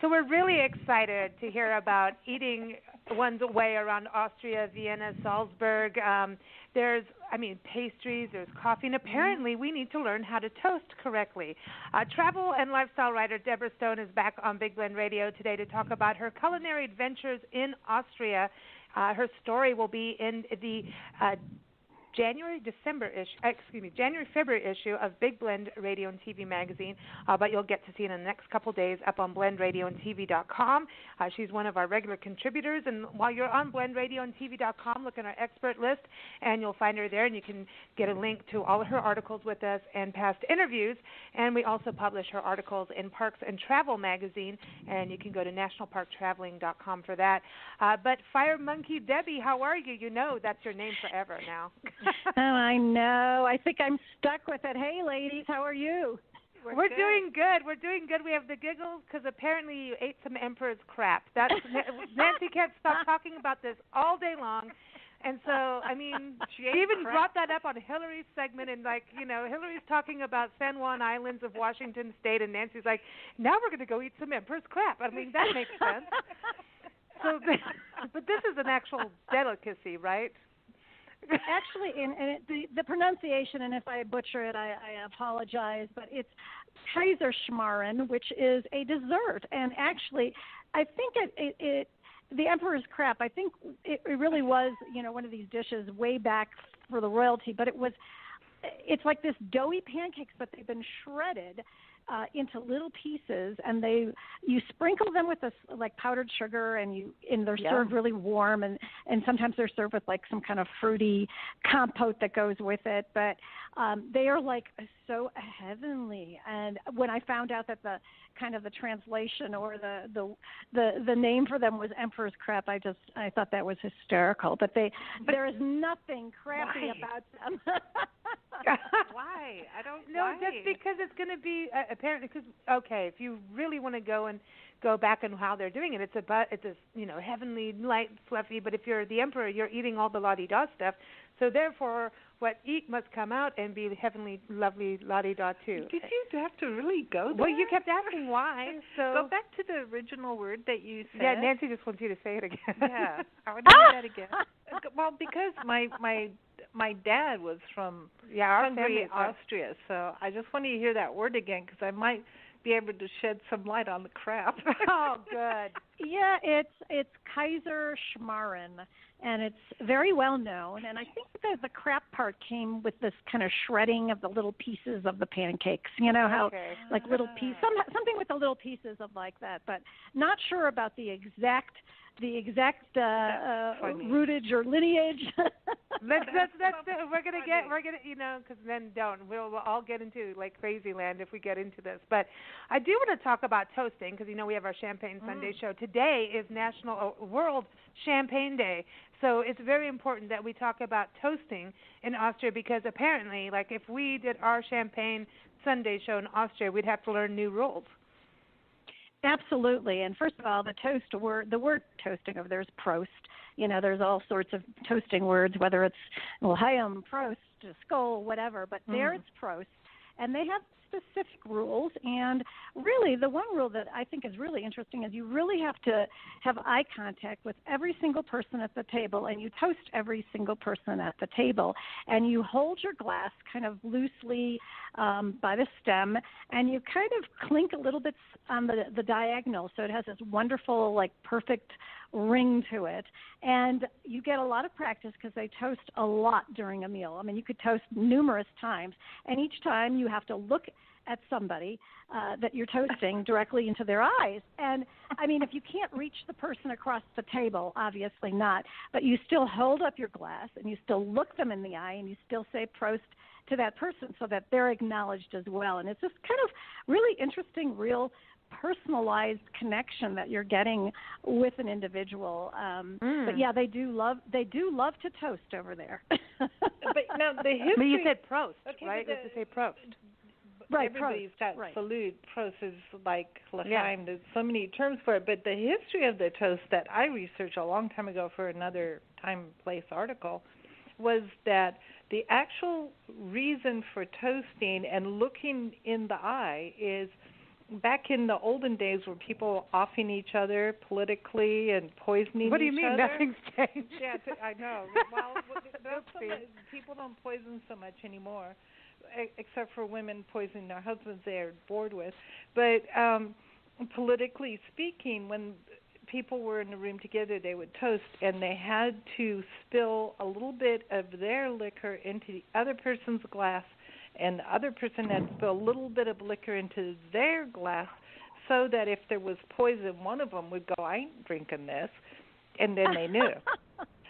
So we're really excited to hear about eating one's way around Austria, Vienna, Salzburg. There's, pastries, there's coffee, and apparently we need to learn how to toast correctly. Travel and lifestyle writer Deborah Stone is back on Big Blend Radio today to talk about her culinary adventures in Austria. Her story will be in the January-February issue of Big Blend Radio and TV magazine, but you'll get to see it in the next couple days up on blendradioandtv.com. She's one of our regular contributors, and while you're on blendradioandtv.com, look in our expert list, and you'll find her there, and you can get a link to all of her articles with us and past interviews, and we also publish her articles in Parks and Travel magazine, and you can go to nationalparktraveling.com for that. But Fire Monkey Debbie, how are you? You know that's your name forever now. Oh, I know. I think I'm stuck with it. Hey, ladies, how are you? We're doing good. We're doing good. We have the giggles because apparently you ate some Emperor's crap. Nancy can't stop talking about this all day long. And so, she even brought that up on Hillary's segment, and Hillary's talking about San Juan Islands of Washington State, and Nancy's like, now we're going to go eat some Emperor's crap. That makes sense. So, but this is an actual delicacy, right? Actually, the pronunciation, and if I butcher it, I apologize, but it's Kaiserschmarren, which is a dessert. And actually, I think the Emperor's crap, I think it really was, one of these dishes way back for the royalty, but it's like this doughy pancakes, but they've been shredded into little pieces, and you sprinkle them with this like powdered sugar, and they're served really warm, and sometimes they're served with like some kind of fruity compote that goes with it. But they are like so heavenly. And when I found out that the translation or the name for them was Emperor's crap, I thought that was hysterical. But there is nothing crappy about them. Why? I don't know. No, that's because it's going to be apparently because if you really want to go back on how they're doing it, it's a heavenly, light, fluffy. But if you're the emperor, you're eating all the la-di-da stuff. So therefore, what eat must come out and be heavenly, lovely la-di-da too. Did you have to really go there? Well, you kept asking why. So go back to the original word that you said. Yeah, Nancy just wants you to say it again. Yeah, I would do that again. Well, because my dad was from Hungary, Austria, so I just want you to hear that word again because I might be able to shed some light on the crap. Oh, good. Yeah, it's Kaiserschmarren, and it's very well known. And I think that the crap part came with this kind of shredding of the little pieces of the pancakes. You know how like little pieces, something with the little pieces of like that. But not sure about the exact rootage or lineage. We're gonna because then we'll all get into like crazy land if we get into this. But I do want to talk about toasting because we have our Champagne Sunday show. Today is World Champagne Day, so it's very important that we talk about toasting in Austria because apparently, like if we did our Champagne Sunday show in Austria, we'd have to learn new rules. Absolutely. And first of all, the word toasting over there is Prost. There's all sorts of toasting words, whether it's L'chaim, Prost, Skol, whatever. But there it's Prost. And they have specific rules. And really, the one rule that I think is really interesting is you really have to have eye contact with every single person at the table, and you toast every single person at the table. And you hold your glass kind of loosely by the stem, and you kind of clink a little bit on the diagonal, so it has this wonderful, like, perfect ring to it. And you get a lot of practice because they toast a lot during a meal. I mean, you could toast numerous times, and each time you have to look at somebody that you're toasting directly into their eyes. And, I mean, if you can't reach the person across the table, obviously not, but you still hold up your glass and you still look them in the eye and you still say Prost to that person so that they're acknowledged as well. And it's this kind of really interesting, real personalized connection that you're getting with an individual. But yeah, they do love to toast over there. But now the history. But you said Prost, right? You have to say Prost. Right, everybody's got salute. Prost is like L'chaim. There's so many terms for it. But the history of the toast that I researched a long time ago for another Time Place article was that the actual reason for toasting and looking in the eye is back in the olden days were people offing each other politically and poisoning each other. What do you mean? Nothing's changed. Yeah, I know. Well, people don't poison so much anymore, except for women poisoning their husbands they're bored with. But politically speaking, when people were in a room together, they would toast, and they had to spill a little bit of their liquor into the other person's glass, and the other person had to spill a little bit of liquor into their glass, so that if there was poison, one of them would go, "I ain't drinking this," and then they knew.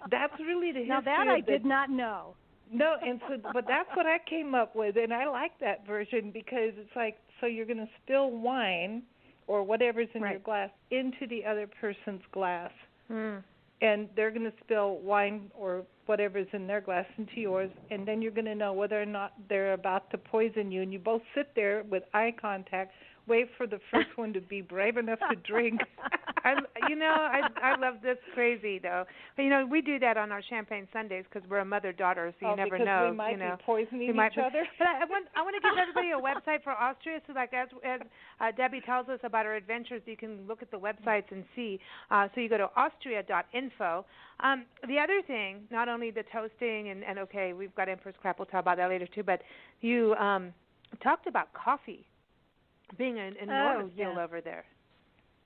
That's really the history. Now that I did not know. No, and so, but that's what I came up with, and I like that version because it's like, so you're going to spill wine or whatever's in your glass into the other person's glass, and they're going to spill wine or whatever's in their glass into yours, and then you're going to know whether or not they're about to poison you, and you both sit there with eye contact, wait for the first one to be brave enough to drink. I love this crazy though. We do that on our Champagne Sundays because we're a mother-daughter, so you never know. Because we might be poisoning each other. But I want to give everybody a website for Austria, so like as Debbie tells us about her adventures, you can look at the websites and see. So you go to austria.info. The other thing, not only the toasting and okay, we've got Empress Crap. We'll talk about that later too. But you talked about coffee being an enormous deal over there.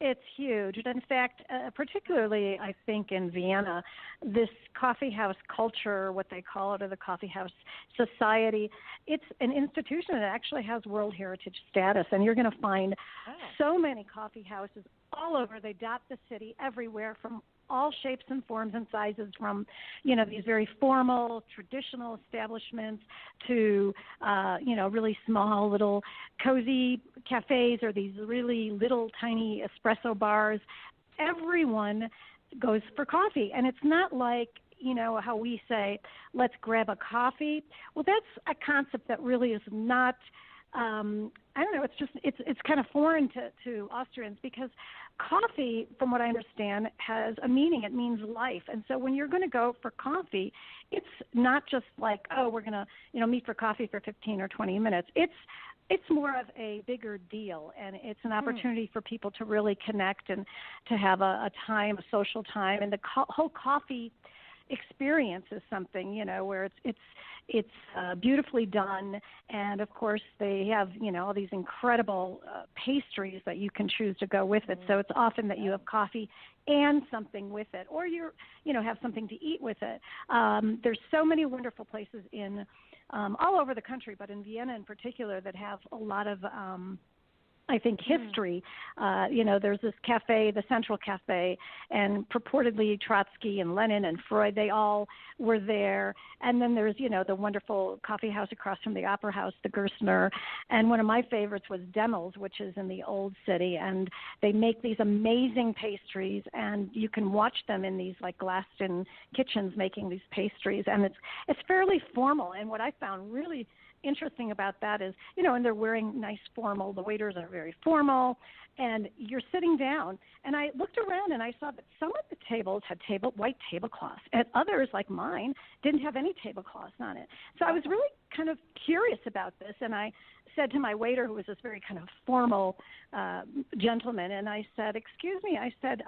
It's huge. In fact, particularly I think in Vienna, this coffee house culture, what they call it, or the coffee house society, it's an institution that actually has World Heritage status. And you're going to find so many coffee houses all over. They dot the city everywhere from all shapes and forms and sizes, from, these very formal, traditional establishments to, really small, little cozy cafes or these really little tiny espresso bars. Everyone goes for coffee. And it's not like, how we say, let's grab a coffee. Well, that's a concept that really is not, I don't know, it's kind of foreign to Austrians, because coffee, from what I understand, has a meaning. It means life. And so when you're going to go for coffee, it's not just like, we're going to, meet for coffee for 15 or 20 minutes. It's more of a bigger deal, and it's an opportunity for people to really connect and to have a time, a social time. And the whole coffee experience is something, where it's beautifully done, and of course they have all these incredible pastries that you can choose to go with it. So it's often that you have coffee and something with it, or you have something to eat with it. There's so many wonderful places in all over the country, but in Vienna in particular, that have a lot of I think history. There's this cafe, the Central Cafe, and purportedly Trotsky and Lenin and Freud, they all were there. And then there's, the wonderful coffee house across from the Opera House, the Gerstner. And one of my favorites was Demmel's, which is in the Old City. And they make these amazing pastries, and you can watch them in these like glassed-in kitchens making these pastries. And it's fairly formal. And what I found really interesting about that is, and they're wearing nice formal, the waiters are very formal, and you're sitting down. And I looked around and I saw that some of the tables had white tablecloths, and others, like mine, didn't have any tablecloths on it. So I was really kind of curious about this, and I said to my waiter, who was this very kind of formal gentleman, and I said, "Excuse me," I said,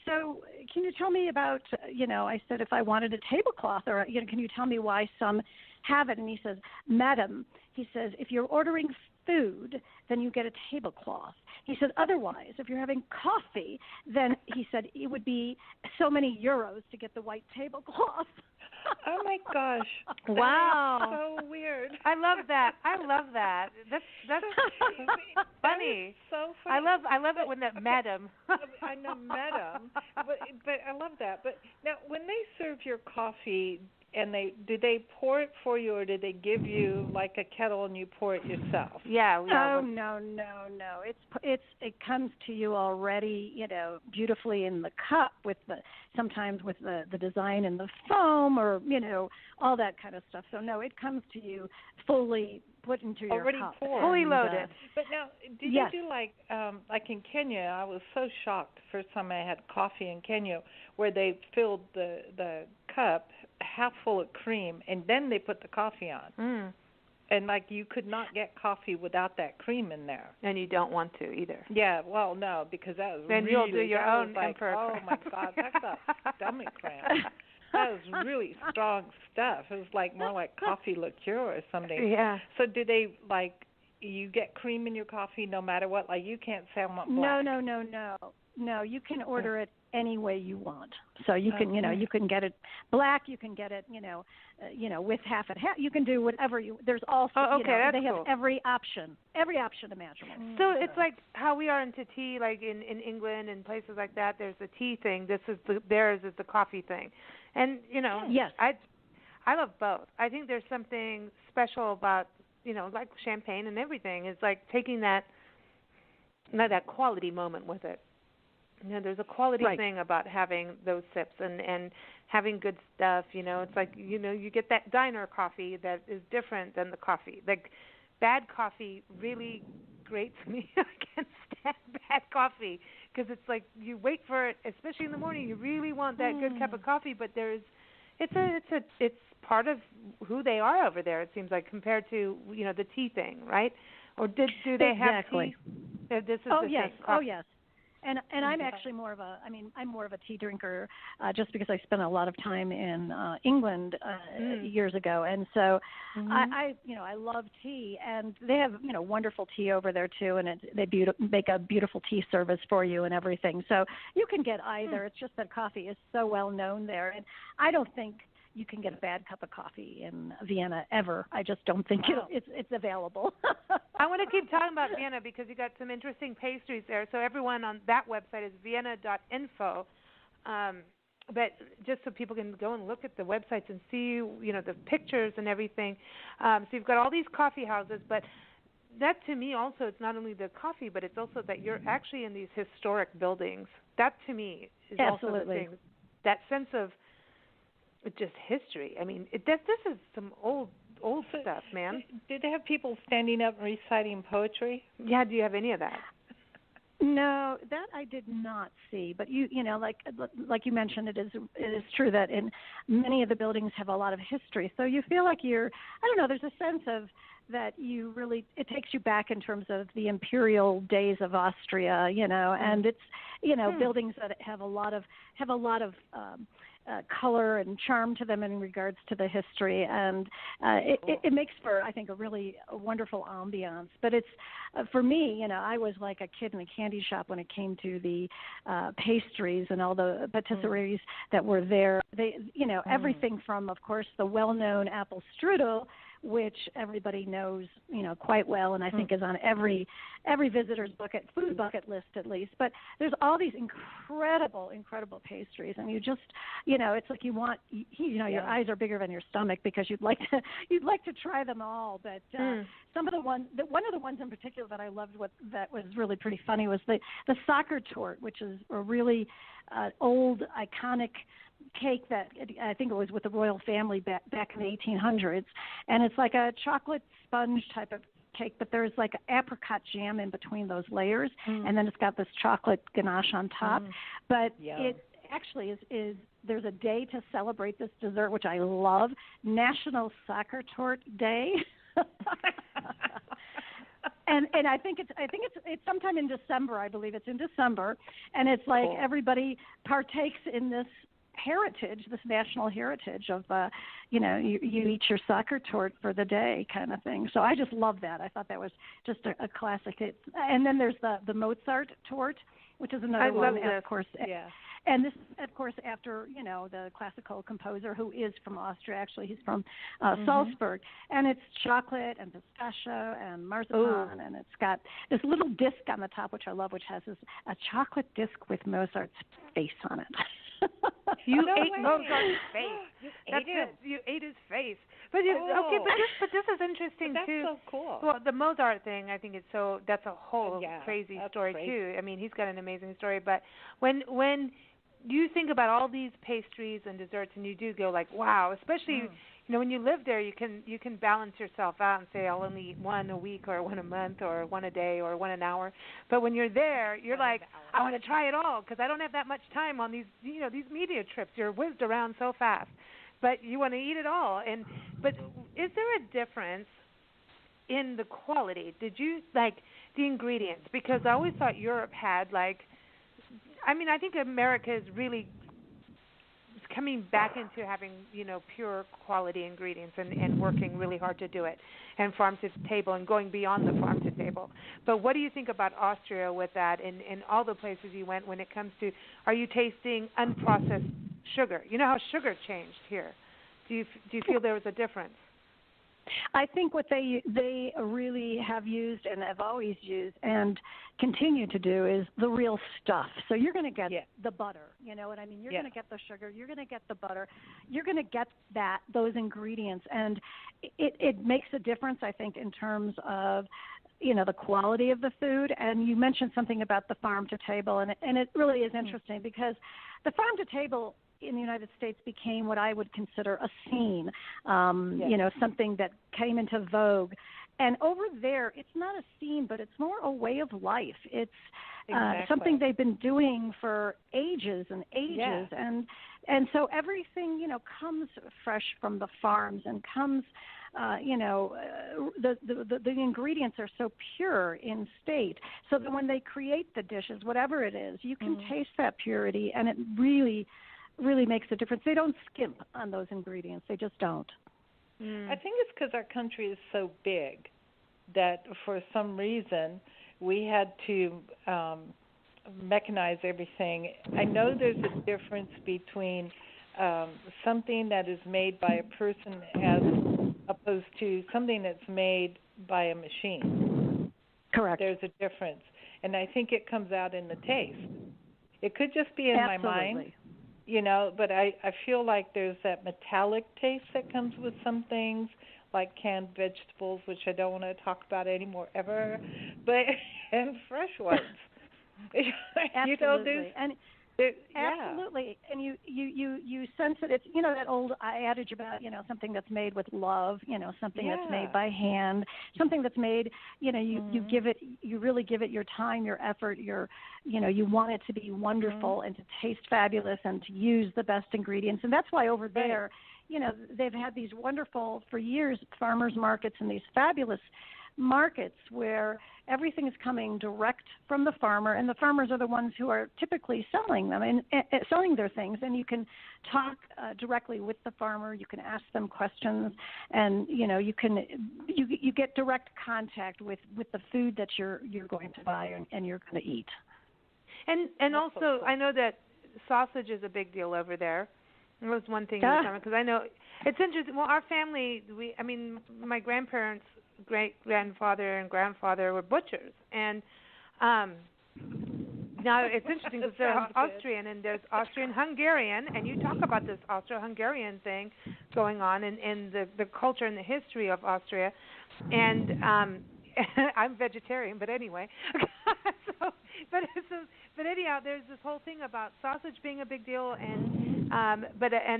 so can you tell me about, I said, if I wanted a tablecloth, or, can you tell me why some have it? And he says, "Madam," he says, "if you're ordering food, then you get a tablecloth." He said, "Otherwise, if you're having coffee, then," he said, "it would be so many euros to get the white tablecloth." Oh my gosh! Wow, so weird. I love that. That's funny. So funny. I love it when that madam. I know, madam, but I love that. But now, when they serve your coffee, and do they pour it for you, or do they give you like a kettle and you pour it yourself? Yeah. Oh no. It comes to you already, beautifully in the cup sometimes with the design and the foam, or all that kind of stuff. So no, it comes to you fully put into your already cup, poured, fully loaded. But now, did yes. you do like in Kenya? I was so shocked the first time I had coffee in Kenya, where they filled the cup half full of cream, and then they put the coffee on. And like you could not get coffee without that cream in there. And you don't want to either. Yeah, well, no, because that was then really, you'll do your own like, emperor. Oh my God, talk about stomach cramp. That was really strong stuff. It was like more like coffee liqueur or something. Yeah. So do they like you get cream in your coffee no matter what? Like you can't say I want black. No, you can order it any way you want. So you can, you can get it black, you can get it, with half and half. You can do whatever you. There's also, that's they have cool. every option imaginable. So it's like how we are into tea, like in England and places like that. There's the tea thing. Theirs is the coffee thing, and yes, I love both. I think there's something special about like champagne and everything. It's like taking that quality moment with it. There's a quality thing about having those sips and having good stuff. It's like you get that diner coffee that is different than the coffee. Like bad coffee really grates me. I can't stand bad coffee because it's like you wait for it, especially in the morning. You really want that good cup of coffee, but it's part of who they are over there. It seems like compared to the tea thing, right? Or do they have tea? This is the yes, thing. yes. And I'm actually I'm more of a tea drinker, just because I spent a lot of time in England years ago, and so I love tea, and they have wonderful tea over there too, and they make a beautiful tea service for you and everything. So you can get either. It's just that coffee is so well known there, and I don't think you can get a bad cup of coffee in Vienna ever. I just don't think it's available. I want to keep talking about Vienna because you got some interesting pastries there. So everyone on that website is vienna.info. But just so people can go and look at the websites and see, the pictures and everything. So you've got all these coffee houses, but that to me also, it's not only the coffee, but it's also that you're actually in these historic buildings. That to me is also the thing. That sense of just history. I mean, this is some old stuff, man. Did they have people standing up and reciting poetry? Yeah, do you have any of that? No, that I did not see. But like you mentioned, it is true that in many of the buildings have a lot of history. So you feel like there's a sense of that you really, it takes you back in terms of the imperial days of Austria, and it's, buildings that have a lot of color and charm to them in regards to the history, and it makes for, I think, a really wonderful ambiance. But it's for me, I was like a kid in a candy shop when it came to the pastries and all the patisseries that were there. They, everything from, of course, the well-known apple strudel, which everybody knows, quite well, and I think is on every visitor's food bucket list at least. But there's all these incredible pastries, and you just, it's like you want, your eyes are bigger than your stomach because you'd like to try them all. But some of one of the ones in particular that I loved, that was really pretty funny, was the soccer tort, which is a really old iconic cake that I think it was with the royal family back in the 1800s, and it's like a chocolate sponge type of cake, but there's like apricot jam in between those layers, and then it's got this chocolate ganache on top. But it actually is there's a day to celebrate this dessert, which I love, National Soccer Tort Day. And I think it's sometime in December. I believe it's in December, and it's like everybody partakes in this heritage, this national heritage of you eat your soccer tort for the day kind of thing. So I just love that. I thought that was just a classic. And then there's the Mozart tort, which is another one, of course. Yeah. And this, of course, after, the classical composer who is from Austria. Actually, he's from Salzburg. And it's chocolate and pistachio and marzipan. And it's got this little disc on the top, which I love, which has a chocolate disc with Mozart's face on it. You ate Mozart's face. You ate his face. But but this is interesting too. That's so cool. Well, the Mozart thing, I think that's a whole crazy story too. I mean, he's got an amazing story. But when you think about all these pastries and desserts, and you do go like, wow, especially when you live there, you can balance yourself out and say, I'll only eat one a week or one a month or one a day or one an hour. But when you're there, you're like, I want to try it all because I don't have that much time on these these media trips. You're whizzed around so fast, but you want to eat it all. But is there a difference in the quality? Did you like the ingredients? Because I always thought Europe had like, I mean, I think America is really coming back into having, pure quality ingredients and working really hard to do it, and farm to table and going beyond the farm to table. But what do you think about Austria with that and all the places you went when it comes to, are you tasting unprocessed sugar? You know how sugar changed here. Do you feel there was a difference? I think what they really have used and have always used and continue to do is the real stuff. So you're going to get the butter, you know what I mean? You're going to get the sugar, you're going to get the butter, you're going to get those ingredients, and it makes a difference, I think, in terms of the quality of the food. And you mentioned something about the farm to table, and it really is interesting because the farm to table in the United States became what I would consider a scene, something that came into vogue. And over there, it's not a scene, but it's more a way of life. It's something they've been doing for ages and ages. Yeah. And so everything, comes fresh from the farms and comes, the ingredients are so pure in state, so that when they create the dishes, whatever it is, you can taste that purity, and it really makes a difference. They don't skimp on those ingredients. They just don't. I think it's because our country is so big that for some reason we had to mechanize everything. I know there's a difference between something that is made by a person as opposed to something that's made by a machine. Correct. There's a difference. And I think it comes out in the taste. It could just be in my mind. But I feel like there's that metallic taste that comes with some things, like canned vegetables, which I don't want to talk about anymore ever, and fresh ones. Absolutely. Absolutely. And you sense it. It's that old adage about something that's made with love, something that's made by hand, something that's made, you give it, you really give it your time, your effort, you want it to be wonderful and to taste fabulous and to use the best ingredients. And that's why over there, they've had these wonderful, for years, farmers markets and these fabulous markets where everything is coming direct from the farmer, and the farmers are the ones who are typically selling them and selling their things. And you can talk directly with the farmer. You can ask them questions, and you get direct contact with the food that you're going to buy and you're going to eat. And also, I know that sausage is a big deal over there. It was one thing because I know it's interesting. Well, our family, my grandparents, great-grandfather and grandfather were butchers, and now it's interesting because they're Austrian, and there's Austrian-Hungarian, and you talk about this Austro-Hungarian thing going on and the culture and the history of Austria, and I'm vegetarian, but anyway. But anyhow, there's this whole thing about sausage being a big deal, and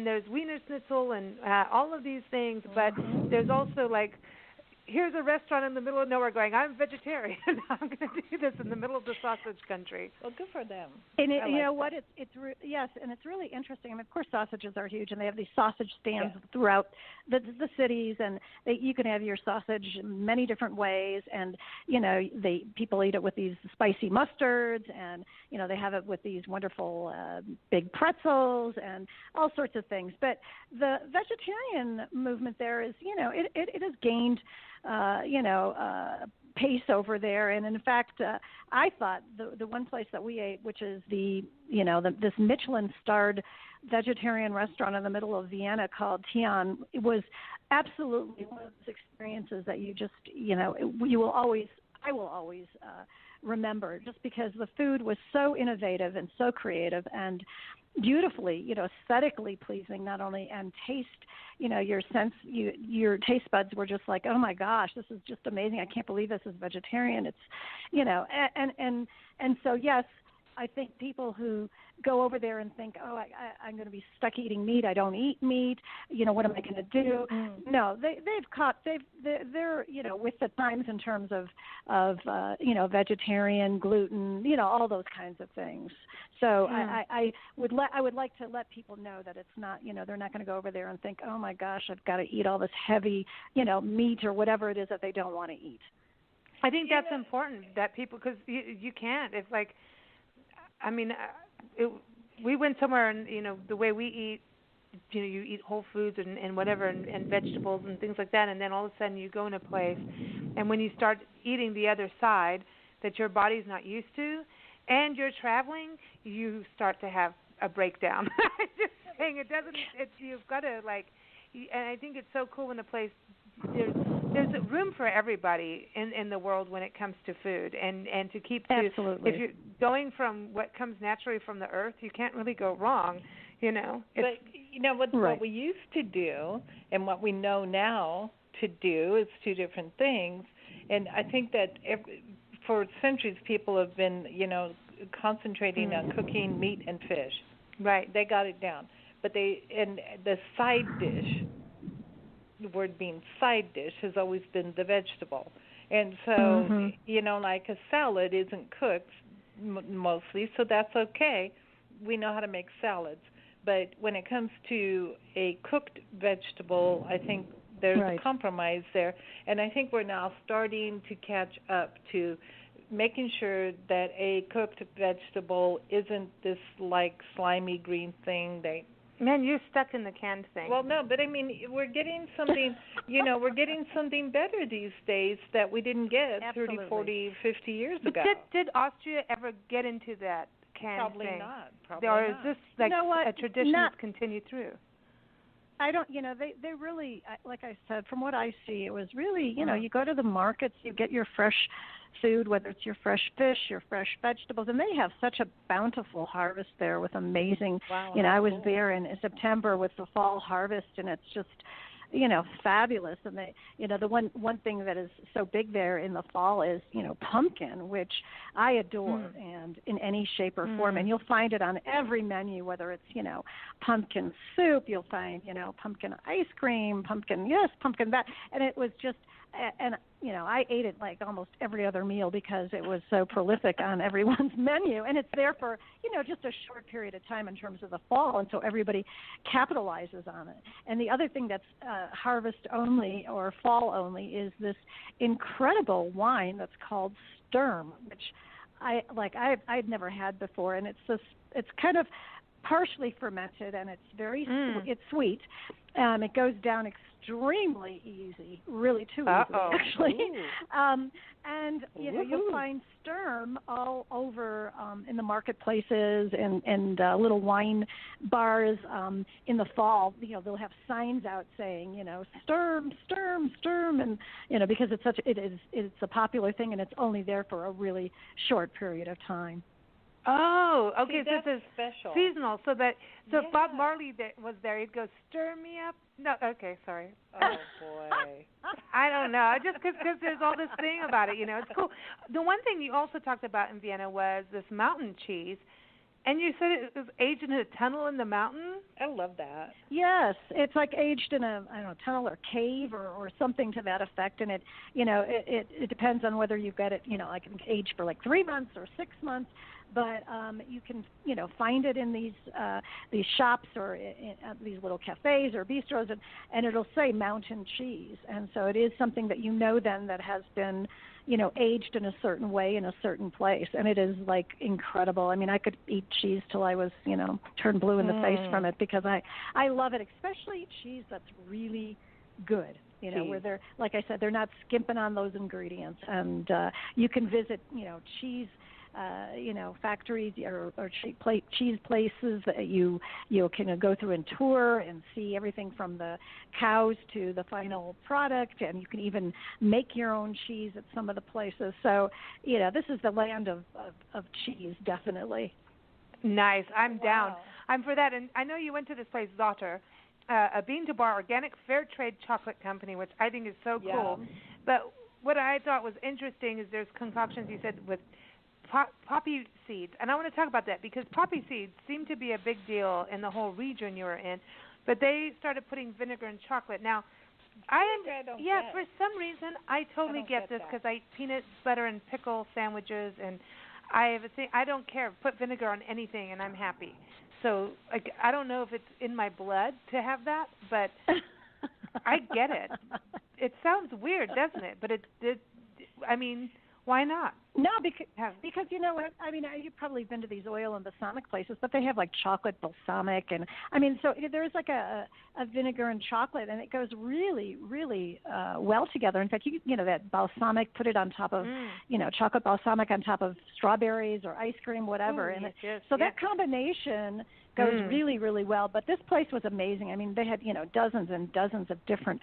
there's Wiener Schnitzel and all of these things, but there's also like, here's a restaurant in the middle of nowhere going, I'm vegetarian. I'm going to do this in the middle of the sausage country. Well, good for them. And yes, and it's really interesting. I mean, of course, sausages are huge, and they have these sausage stands throughout the cities, and you can have your sausage many different ways. And people eat it with these spicy mustards, and they have it with these wonderful big pretzels and all sorts of things. But the vegetarian movement there is, it has gained pace over there. And in fact, I thought the one place that we ate, which is this Michelin-starred vegetarian restaurant in the middle of Vienna called Tian, it was absolutely one of those experiences that you just, I will always remember, just because the food was so innovative and so creative and beautifully, aesthetically pleasing, not only, and taste, your taste buds were just like, oh my gosh, this is just amazing. I can't believe this is vegetarian. It's, and so yes, I think people who go over there and think, oh, I'm going to be stuck eating meat. I don't eat meat. What am I going to do? No, they're with the times in terms of vegetarian, gluten, all those kinds of things. So I would like to let people know that it's not, they're not going to go over there and think, oh my gosh, I've got to eat all this heavy, meat or whatever it is that they don't want to eat. I think that's important that people, because you can't. It's like, we went somewhere and the way we eat, you eat whole foods and whatever and vegetables and things like that, and then all of a sudden you go in a place, and when you start eating the other side that your body's not used to, and you're traveling, you start to have a breakdown. Just saying, you've got to and I think it's so cool when the place there's room for everybody in the world when it comes to food, and to keep to, absolutely. If you're going from what comes naturally from the earth, you can't really go wrong. But what we used to do and what we know now to do is two different things. And I think that for centuries people have been concentrating on cooking meat and fish. Right. They got it down. But and the side dish, the word being side dish, has always been the vegetable. And so, like a salad isn't cooked mostly, so that's okay. We know how to make salads. But when it comes to a cooked vegetable, I think there's a compromise there. And I think we're now starting to catch up to making sure that a cooked vegetable isn't this slimy green thing that... Man, you're stuck in the canned thing. Well, no, but we're getting something, we're getting something better these days that we didn't get 30, 40, 50 years ago. Did Austria ever get into that canned Probably thing? Not. Or is this a tradition that's continued through? I don't, they really, like I said, from what I see, it was really, you go to the markets, you get your fresh food, whether it's your fresh fish, your fresh vegetables, and they have such a bountiful harvest there with amazing, I was there in September with the fall harvest, and it's just, fabulous. And they, the one thing that is so big there in the fall is, pumpkin, which I adore, and in any shape or form. And you'll find it on every menu, whether it's, pumpkin soup, you'll find, pumpkin ice cream, pumpkin that. And it was just, and I ate it like almost every other meal because it was so prolific on everyone's menu, and it's there for just a short period of time in terms of the fall, and so everybody capitalizes on it. And the other thing that's harvest only or fall only is this incredible wine that's called Sturm, which I'd never had before, and it's kind of partially fermented, and it's very it's sweet. It goes down extremely easy, really too easily, actually. And you'll find Sturm all over in the marketplaces and little wine bars in the fall. They'll have signs out saying, Sturm, Sturm, Sturm, and because it's a popular thing, and it's only there for a really short period of time. Oh, okay. See, so this is special. Seasonal. So if Bob Marley was there, he'd go, "Stir me up." No, okay, sorry. Oh boy. I don't know. Just because there's all this thing about it, it's cool. The one thing you also talked about in Vienna was this mountain cheese, and you said it was aged in a tunnel in the mountain. I love that. Yes, it's like aged in a tunnel or cave or something to that effect, and it depends on whether you've got it like aged for like 3 months or 6 months. But you can, find it in these shops or in these little cafes or bistros, and it'll say mountain cheese. And so it is something that then that has been, aged in a certain way in a certain place. And it is, incredible. I mean, I could eat cheese till I was, turned blue in the face from it because I love it, especially cheese that's really good. Where they're, like I said, they're not skimping on those ingredients. And you can visit, cheese factories or cheese places that you can go through and tour and see everything from the cows to the final product, and you can even make your own cheese at some of the places. So, this is the land of cheese, definitely. Nice. I'm down. I'm for that. And I know you went to this place, Zotter, a bean-to-bar organic fair trade chocolate company, which I think is so cool. But what I thought was interesting is there's concoctions, you said, with poppy seeds, and I want to talk about that because poppy seeds seem to be a big deal in the whole region you were in, but they started putting vinegar in chocolate. Now, for some reason, I totally get this because I eat peanut butter and pickle sandwiches, and I have a thing. I don't care. Put vinegar on anything, and I'm happy. So, like, I don't know if it's in my blood to have that, but I get it. It sounds weird, doesn't it? But I mean, why not? No, because you know what? I mean, you've probably been to these oil and balsamic places, but they have like chocolate balsamic, and I mean, so there's like a vinegar and chocolate, and it goes really, really well together. In fact, you know that balsamic, put it on top of chocolate balsamic on top of strawberries or ice cream, whatever, that combination goes really, really well. But this place was amazing. I mean, they had dozens and dozens of different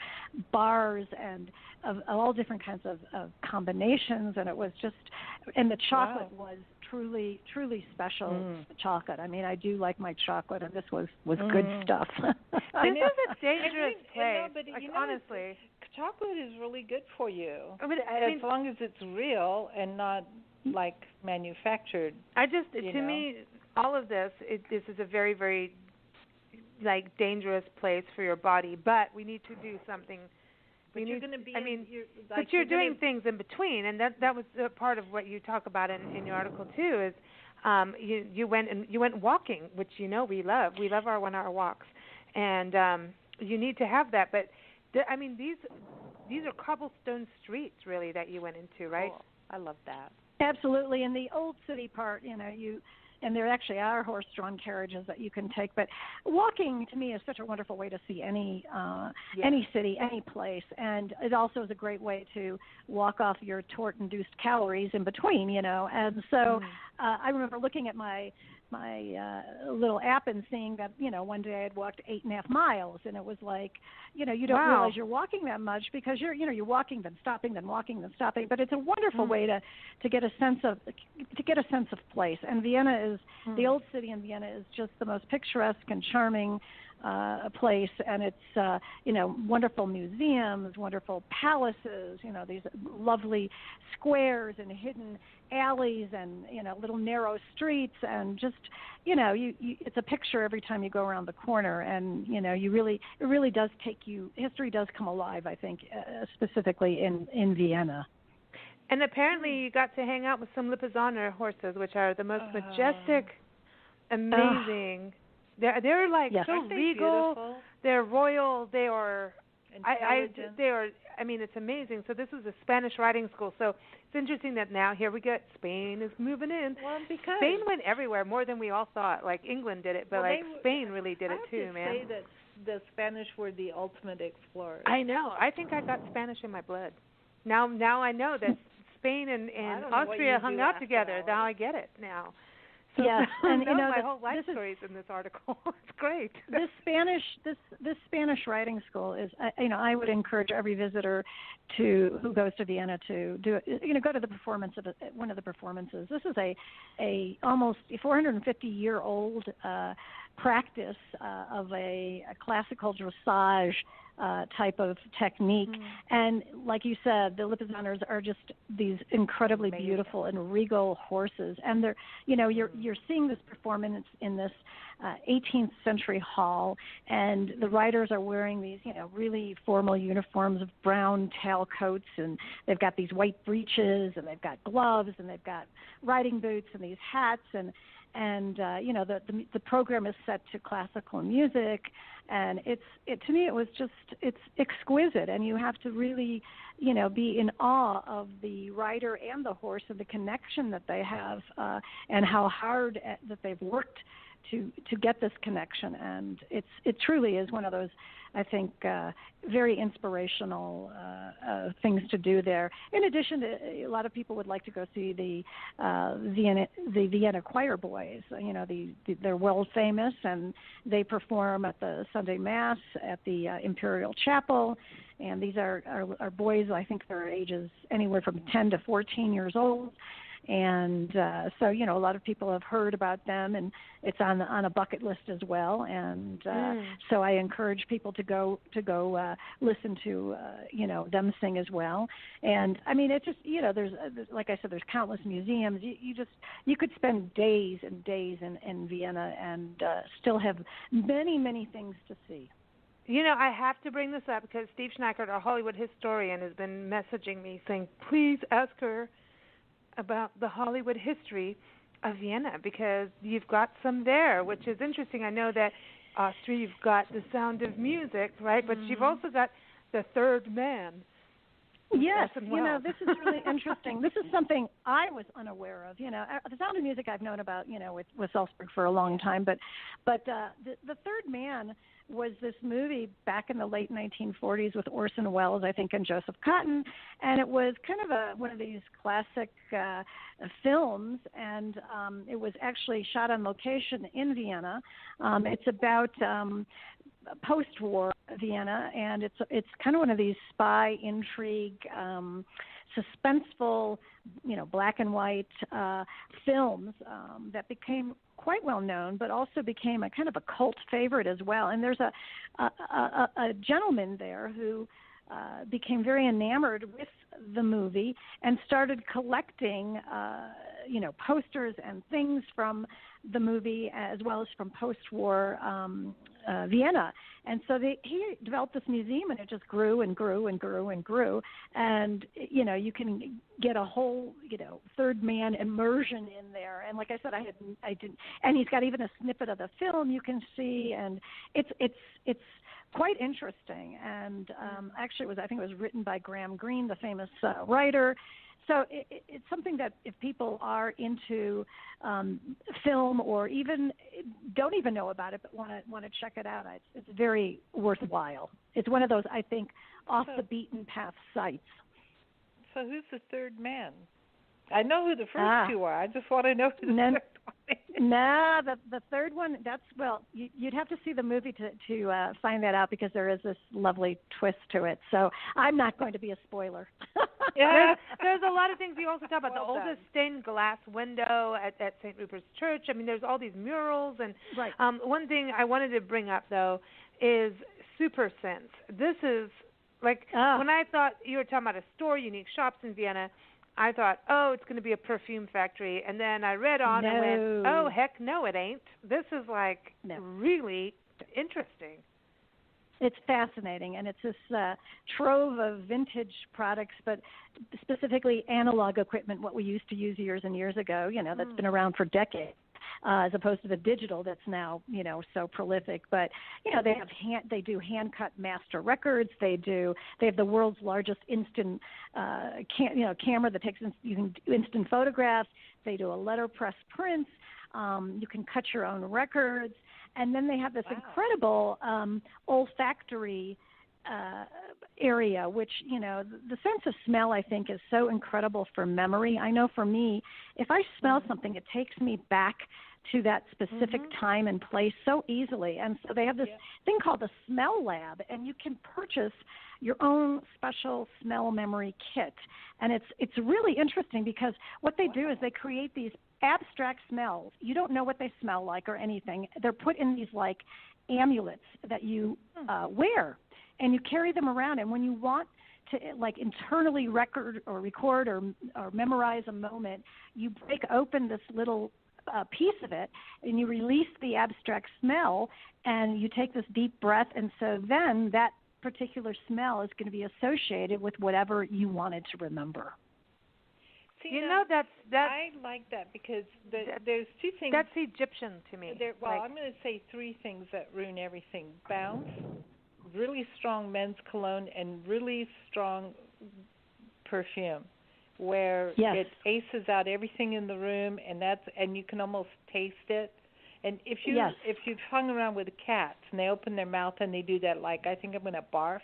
bars and of all different kinds of combinations, and it was just. And the chocolate was truly, truly special chocolate. I mean, I do like my chocolate, and this was good stuff. This is a dangerous place. But honestly, chocolate is really good for you. I mean, as long as it's real and not like manufactured. To me, all of this is a very, very like dangerous place for your body. But we need to do something. But you're going to be. But you're doing things in between, and that was a part of what you talk about in your article too. Is you went walking, which we love. We love our 1-hour walks, and you need to have that. But these are cobblestone streets really that you went into, right? Cool. I love that. Absolutely, in the old city part, and there actually are horse-drawn carriages that you can take. But walking, to me, is such a wonderful way to see any city, any place. And it also is a great way to walk off your tort-induced calories in between, And so I remember looking at my little app and seeing that, one day I had walked 8.5 miles, and it was like, you don't realize you're walking that much because you're walking, then stopping, then walking, then stopping. But it's a wonderful way to get a sense of place. And Vienna is the old city in Vienna is just the most picturesque and charming place, and it's wonderful museums, wonderful palaces, these lovely squares and hidden alleys and little narrow streets, and just it's a picture every time you go around the corner, and it really does history does come alive, I think, specifically in Vienna. And apparently you got to hang out with some Lipizzaner horses, which are the most majestic, amazing. They're like so regal. Beautiful? They're royal. They are. They are. I mean, it's amazing. So this was a Spanish riding school. So it's interesting that now here we get Spain is moving in. Well, because Spain went everywhere more than we all thought. Like England did it, but Spain really did it too, man. I have to say that the Spanish were the ultimate explorers. I know. I think I got Spanish in my blood. Now I know that Spain and Austria hung out together. Now I get it now. So yes, and my whole life stories in this article. It's great. This Spanish writing school is, I would encourage every visitor who goes to Vienna to do it. Go to the performance of one of the performances. This is a almost 450-year-old practice of a classical dressage type of technique, and like you said, the Lipizzaners are just these incredibly beautiful and regal horses, and they're you're seeing this performance in this 18th century hall, and the riders are wearing these really formal uniforms of brown tailcoats, and they've got these white breeches, and they've got gloves, and they've got riding boots, and these hats, and the program is set to classical music, and to me it's exquisite, and you have to really be in awe of the rider and the horse and the connection that they have, and how hard that they've worked to get this connection, and it truly is one of those, I think, very inspirational things to do there. In addition, a lot of people would like to go see the Vienna Choir Boys. They're world famous, and they perform at the Sunday Mass at the Imperial Chapel. And these are boys. I think their ages anywhere from 10 to 14 years old. And so, a lot of people have heard about them, and it's on a bucket list as well. And so I encourage people to go listen to them sing as well. And I mean, it just there's like I said, there's countless museums. You could spend days and days in Vienna and still have many things to see. I have to bring this up because Steve Schnackert, our Hollywood historian, has been messaging me saying, please ask her about the Hollywood history of Vienna because you've got some there, which is interesting. I know that Austria, you've got The Sound of Music, right? But you've also got The Third Man. Yes, this is really interesting. This is something I was unaware of. The Sound of Music I've known about, with Salzburg for a long time. But the Third Man was this movie back in the late 1940s with Orson Welles, I think, and Joseph Cotten, and it was kind of one of these classic films, and it was actually shot on location in Vienna. It's about post-war Vienna, and it's kind of one of these spy intrigue, suspenseful, black and white films that became quite well known, but also became a kind of a cult favorite as well. And there's a gentleman there who became very enamored with the movie and started collecting, posters and things from the movie as well as from post-war Vienna. And so he developed this museum, and it just grew and grew and grew and grew. And, you can get a whole, Third Man immersion in there. And like I said, I didn't, and he's got even a snippet of the film you can see, and it's quite interesting. And actually, I think it was written by Graham Greene, the famous writer. So it's something that if people are into film or even don't even know about it but want to check it out, it's very worthwhile. It's one of those, I think, off the beaten path sites. So who's the Third Man? I know who the first two are. I just want to know who the third one is. No, the third one, you'd have to see the movie to find that out because there is this lovely twist to it. So I'm not going to be a spoiler. Yeah, there's a lot of things. You also talk about the oldest stained glass window at St. Rupert's Church. I mean, there's all these murals. And right. One thing I wanted to bring up, though, is Super Sense. This is like when I thought you were talking about a store, unique shops in Vienna, I thought, it's going to be a perfume factory. And then I read on and went, oh, heck no, it ain't. This is really interesting. It's fascinating, and it's this trove of vintage products, but specifically analog equipment, what we used to use years and years ago, that's been around for decades. As opposed to the digital that's now, so prolific. But, they do hand-cut master records. They have the world's largest instant, camera that takes instant photographs. They do a letterpress prints. You can cut your own records. And then they have this incredible olfactory area, which, the sense of smell, I think, is so incredible for memory. I know for me, if I smell something, it takes me back to that specific time and place so easily. And so they have this thing called the Smell Lab, and you can purchase your own special smell memory kit. And it's really interesting because what they do is they create these abstract smells. You don't know what they smell like or anything. They're put in these amulets that you wear, and you carry them around. And when you want to internally record or memorize a moment, you break open this little piece of it, and you release the abstract smell, and you take this deep breath, and so then that particular smell is going to be associated with whatever you wanted to remember. See, that's I like that because there's two things. That's Egyptian to me. I'm going to say three things that ruin everything: bounce, really strong men's cologne, and really strong perfume, where it aces out everything in the room, and you can almost taste it. And if you've hung around with cats and they open their mouth and they do that, I think I'm going to barf,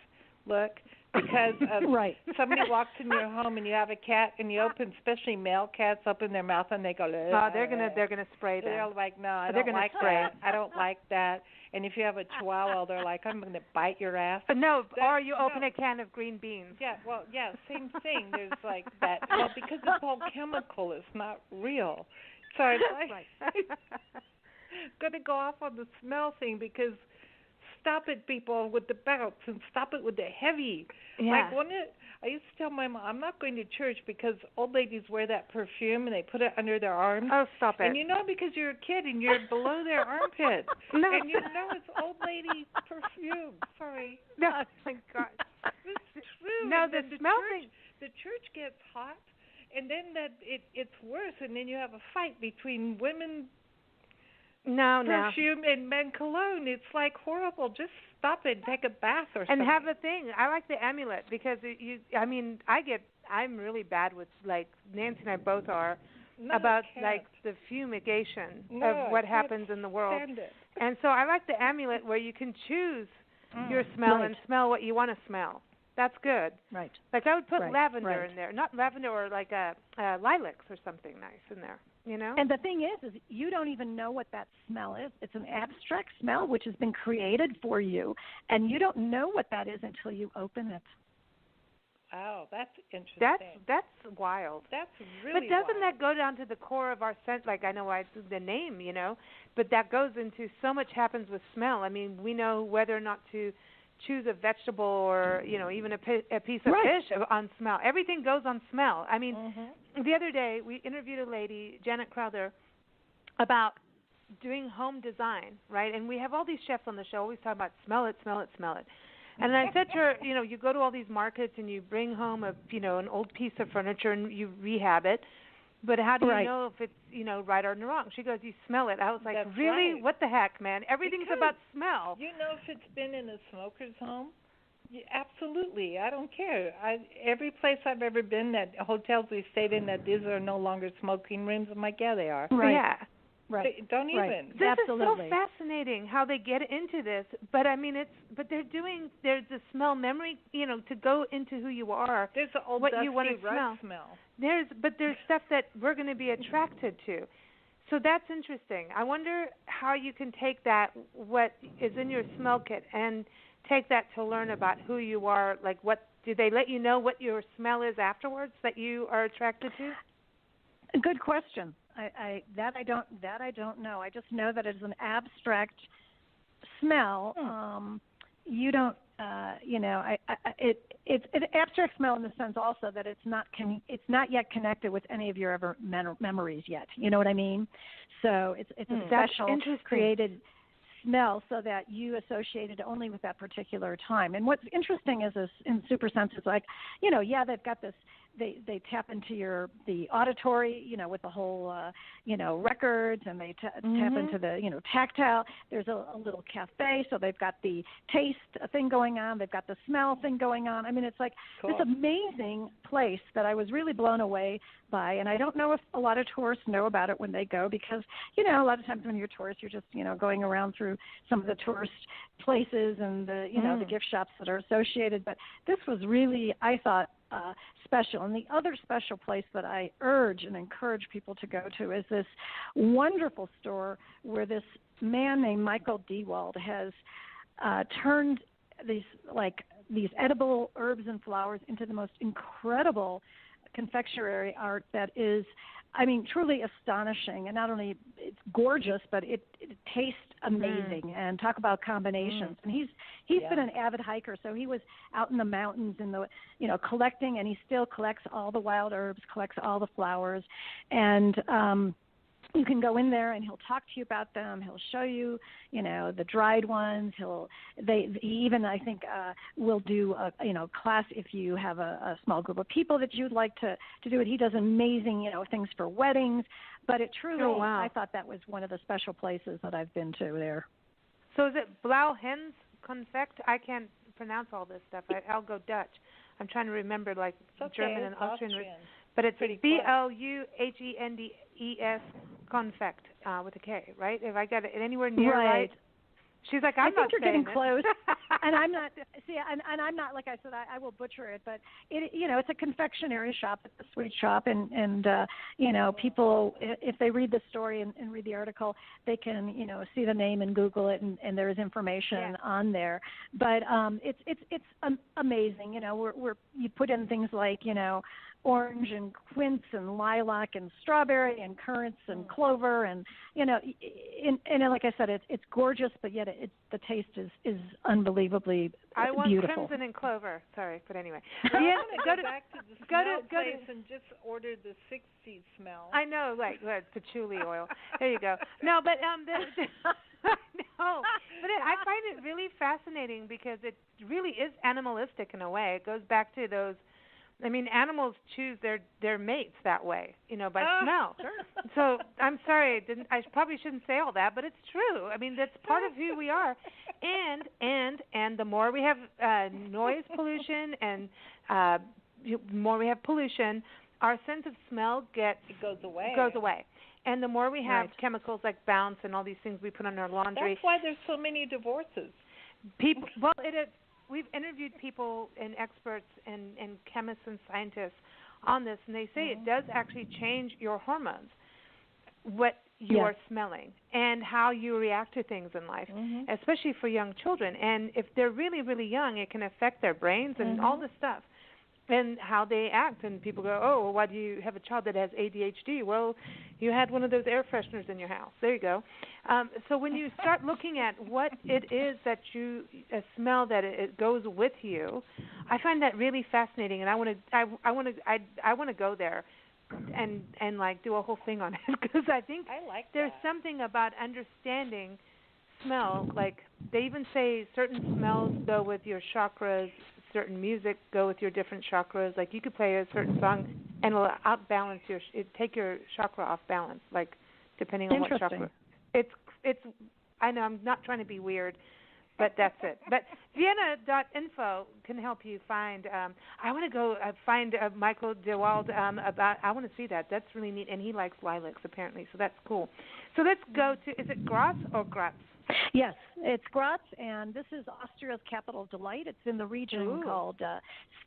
look because of right. somebody walks in your home and you have a cat and you open, especially male cats, open their mouth and they go. Oh, they're gonna spray them. They're like, no, I they're don't gonna like spray. that. I don't like that. And if you have a Chihuahua, they're like, I'm going to bite your ass. But no, or you open a can of green beans. Yeah, well, yeah, same thing. There's like that. Well, because it's all chemical, it's not real. So I'm like, going to go off on the smell thing because stop it, people, with the bounce and stop it with the heavy. Yeah. Like I used to tell my mom, I'm not going to church because old ladies wear that perfume and they put it under their arms. Oh, stop it. And you know because you're a kid and you're below their armpit. No. And you know it's old lady perfume. Sorry. No, my God. It's true. No, and the smell thing. The church gets hot, and then it's worse, and then you have a fight between women perfume and men cologne. It's like horrible. Just stop it. Take a bath or something. And have a thing. I like the Amulet because I'm really bad with, like, Nancy and I both are, about like the fumigation of what happens in the world. And so I like the Amulet where you can choose your smell and smell what you want to smell. That's good. Right. Like I would put lavender in there, not lavender or like a lilacs or something nice in there. You know? And the thing is you don't even know what that smell is. It's an abstract smell which has been created for you, and you don't know what that is until you open it. Oh, that's interesting. That's wild. That's really But doesn't wild. that go down to the core of our sense? Like I know the name, you know, but that goes into so much happens with smell. I mean, we know whether or not to choose a vegetable or, you know, even a piece of fish on smell. Everything goes on smell. I mean, the other day we interviewed a lady, Janet Crowther, about doing home design, right? And we have all these chefs on the show always talking about smell it, smell it, smell it. And I said to her, you know, you go to all these markets and you bring home an old piece of furniture and you rehab it, but how do you know if it's, you know, right or wrong? She goes, you smell it. I was like, That's really? right. What the heck, man? Everything's Because about smell. You know if it's been in a smoker's home? Yeah, absolutely. I don't care. Every place I've ever been, that hotels we stayed in, that these are no longer smoking rooms, I'm like, yeah, they are. Right. Yeah. Right. Don't even. This is so fascinating how they get into this. But I mean, there's the smell memory, you know, to go into who you are. There's the old what dusty you want to smell. There's stuff that we're going to be attracted to. So that's interesting. I wonder how you can take that, what is in your smell kit, and take that to learn about who you are. Like, what do they let you know what your smell is afterwards that you are attracted to? Good question. I don't know. I just know that it's an abstract smell. You don't, it's an abstract smell in the sense also that it's not yet connected with any of your memories yet. You know what I mean? So it's a special created smell so that you associate it only with that particular time. And what's interesting is this in super sense is like, you know, they've got this. They tap into the auditory, you know, with the whole, records, and they tap into the, tactile. There's a little cafe, so they've got the taste thing going on. They've got the smell thing going on. I mean, it's like this amazing place that I was really blown away by. And I don't know if a lot of tourists know about it when they go because, you know, a lot of times when you're a tourist, you're just, you know, going around through some of the tourist places and the, you know, the gift shops that are associated. But this was really, I thought, special. And the other special place that I urge and encourage people to go to is this wonderful store where this man named Michael Dewald has turned these edible herbs and flowers into the most incredible confectionery art that is, I mean, truly astonishing. And not only it's gorgeous, but it tastes amazing. And talk about combinations. And he's been an avid hiker, so he was out in the mountains and collecting, and he still collects all the wild herbs, collects all the flowers, and you can go in there and he'll talk to you about them. He'll show you, you know, the dried ones. He even, I think, will do a, class if you have a small group of people that you'd like to do it. He does amazing, things for weddings. But it truly, I thought that was one of the special places that I've been to there. So is it Blau Hens Konfekt? I can't pronounce all this stuff. I'll go Dutch. I'm trying to remember German and Austrian. But it's BLUHENDES Konfekt with a K, right? If I got it anywhere near right. She's like, I think you're getting close. And I'm not and I'm not, like I said, I will butcher it, but it's a confectionery shop, it's a sweet shop, and people, if they read the story and read the article, they can see the name and Google it, and there's information on there. But it's amazing. You put in things like orange and quince and lilac and strawberry and currants and clover, and like I said, it's gorgeous, but yet the taste is unbelievably I want beautiful. crimson and clover. Sorry, but anyway. I want to go back to the smell place and just order the 6-seed smell. I know, like patchouli oil. There you go. No, but no, but I find it really fascinating because it really is animalistic in a way. It goes back to those. I mean, animals choose their mates that way, by smell. Sure. So I'm sorry, I probably shouldn't say all that, but it's true. I mean, that's part of who we are. And the more we have noise pollution and more we have pollution, our sense of smell goes away. And the more we have chemicals like Bounce and all these things we put on our laundry. That's why there's so many divorces. We've interviewed people and experts and chemists and scientists on this, and they say it does actually change your hormones, what you're smelling, and how you react to things in life, especially for young children. And if they're really, really young, it can affect their brains and all this stuff. And how they act, and people go, oh, well, why do you have a child that has ADHD? Well, you had one of those air fresheners in your house. There you go. So when you start looking at what it is that you smell that it goes with you, I find that really fascinating, and I want to go there and like do a whole thing on it because I think there's something about understanding smell. Like they even say certain smells go with your chakras. Certain music go with your different chakras. Like you could play a certain song and it'll outbalance take your chakra off balance, like depending on what chakra. It's. I know I'm not trying to be weird, but that's it. But Vienna.info can help you find. I want to go find Michael DeWald about. I want to see that. That's really neat, and he likes lilacs apparently, so that's cool. So let's go to. Is it Graz or Graz? Yes, it's Graz, and this is Austria's capital of delight. It's in the region called